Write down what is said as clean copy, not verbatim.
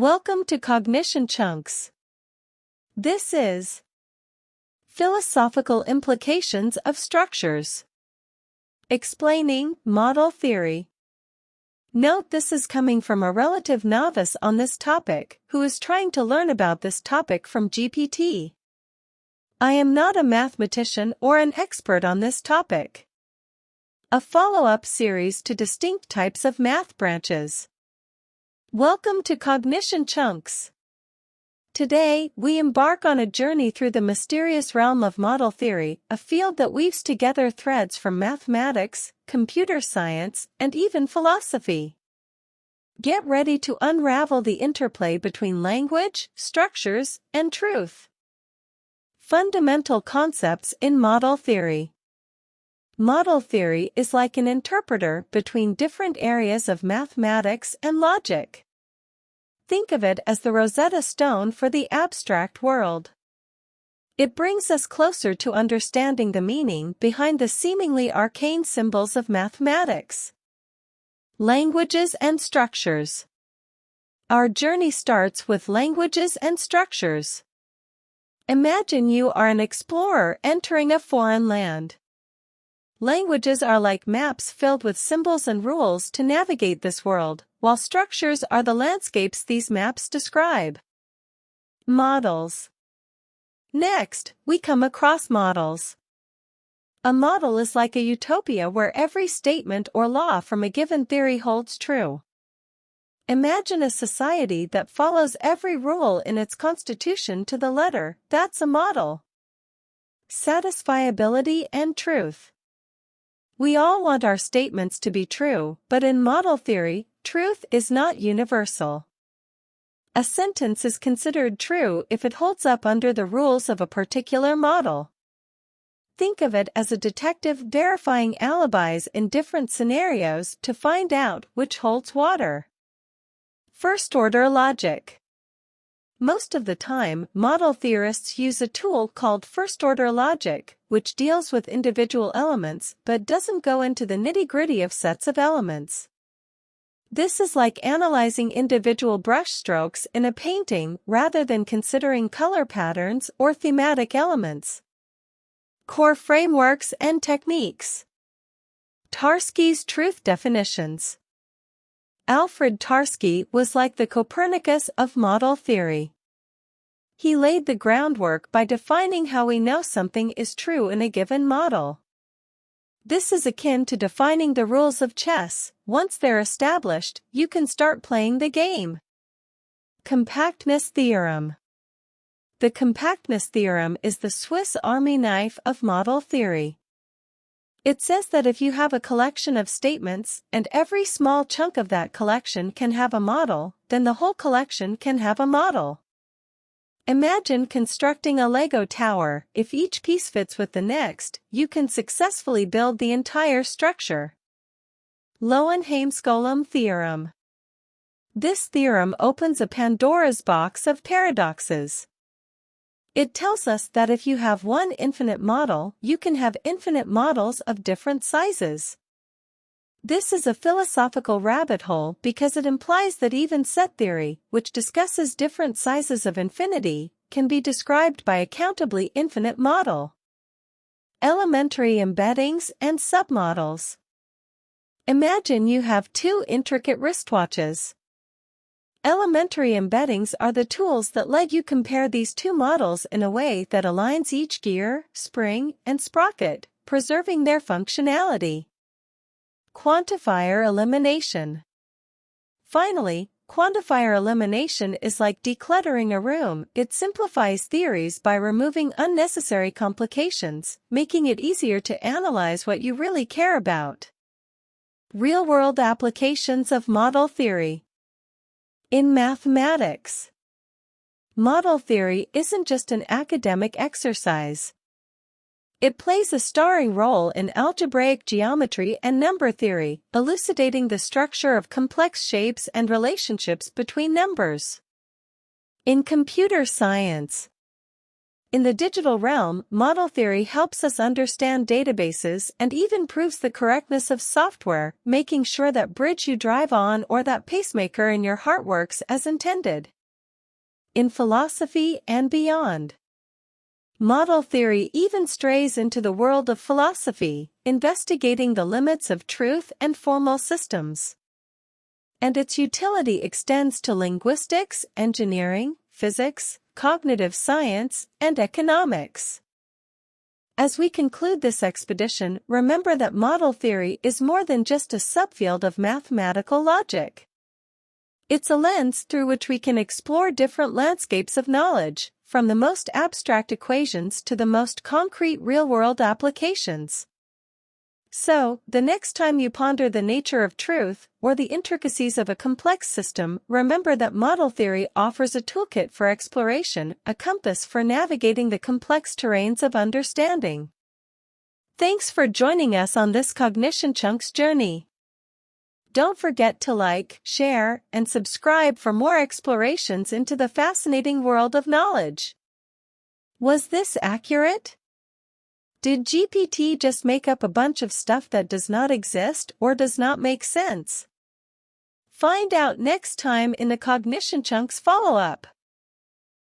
Welcome to CognitionChunks. This is Philosophical Implications of Structures. Explaining model theory. Note this is coming from a relative novice on this topic who is trying to learn about this topic from GPT. I am not a mathematician or an expert on this topic. A follow-up series to distinct types of math branches. Welcome to CognitionChunks. Today, we embark on a journey through the mysterious realm of model theory, a field that weaves together threads from mathematics, computer science, and even philosophy. Get ready to unravel the interplay between language, structures, and truth. Fundamental concepts in model theory. Model theory is like an interpreter between different areas of mathematics and logic. Think of it as the Rosetta Stone for the abstract world. It brings us closer to understanding the meaning behind the seemingly arcane symbols of mathematics. Languages and structures. Our journey starts with languages and structures. Imagine you are an explorer entering a foreign land. Languages are like maps filled with symbols and rules to navigate this world, while structures are the landscapes these maps describe. Models. Next, we come across models. A model is like a utopia where every statement or law from a given theory holds true. Imagine a society that follows every rule in its constitution to the letter. That's a model. Satisfiability and truth. We all want our statements to be true, but in model theory, truth is not universal. A sentence is considered true if it holds up under the rules of a particular model. Think of it as a detective verifying alibis in different scenarios to find out which holds water. First-order logic. Most of the time, model theorists use a tool called first-order logic, which deals with individual elements but doesn't go into the nitty-gritty of sets of elements. This is like analyzing individual brushstrokes in a painting rather than considering color patterns or thematic elements. Core frameworks and techniques. Tarski's truth definitions. Alfred Tarski was like the Copernicus of model theory. He laid the groundwork by defining how we know something is true in a given model. This is akin to defining the rules of chess. Once they're established, you can start playing the game. Compactness theorem. The compactness theorem is the Swiss Army knife of model theory. It says that if you have a collection of statements, and every small chunk of that collection can have a model, then the whole collection can have a model. Imagine constructing a Lego tower. If each piece fits with the next, you can successfully build the entire structure. Lowenheim-Skolem theorem. This theorem opens a Pandora's box of paradoxes. It tells us that if you have one infinite model, you can have infinite models of different sizes. This is a philosophical rabbit hole because it implies that even set theory, which discusses different sizes of infinity, can be described by a countably infinite model. Elementary embeddings and submodels. Imagine you have two intricate wristwatches. Elementary embeddings are the tools that let you compare these two models in a way that aligns each gear, spring, and sprocket, preserving their functionality. Quantifier elimination. Finally, quantifier elimination is like decluttering a room. It simplifies theories by removing unnecessary complications, making it easier to analyze what you really care about. Real-world applications of model theory. In mathematics, model theory isn't just an academic exercise. It plays a starring role in algebraic geometry and number theory, elucidating the structure of complex shapes and relationships between numbers. In computer science, In the digital realm, model theory helps us understand databases and even proves the correctness of software, making sure that bridge you drive on or that pacemaker in your heart works as intended. In philosophy and beyond, model theory even strays into the world of philosophy, investigating the limits of truth and formal systems. And its utility extends to linguistics, engineering, physics, cognitive science, and economics. As we conclude this expedition, remember that model theory is more than just a subfield of mathematical logic. It's a lens through which we can explore different landscapes of knowledge, from the most abstract equations to the most concrete real-world applications. So, the next time you ponder the nature of truth or the intricacies of a complex system, remember that model theory offers a toolkit for exploration, a compass for navigating the complex terrains of understanding. Thanks for joining us on this CognitionChunks journey. Don't forget to like, share, and subscribe for more explorations into the fascinating world of knowledge. Was this accurate? Did GPT just make up a bunch of stuff that does not exist or does not make sense? Find out next time in the CognitionChunks follow-up.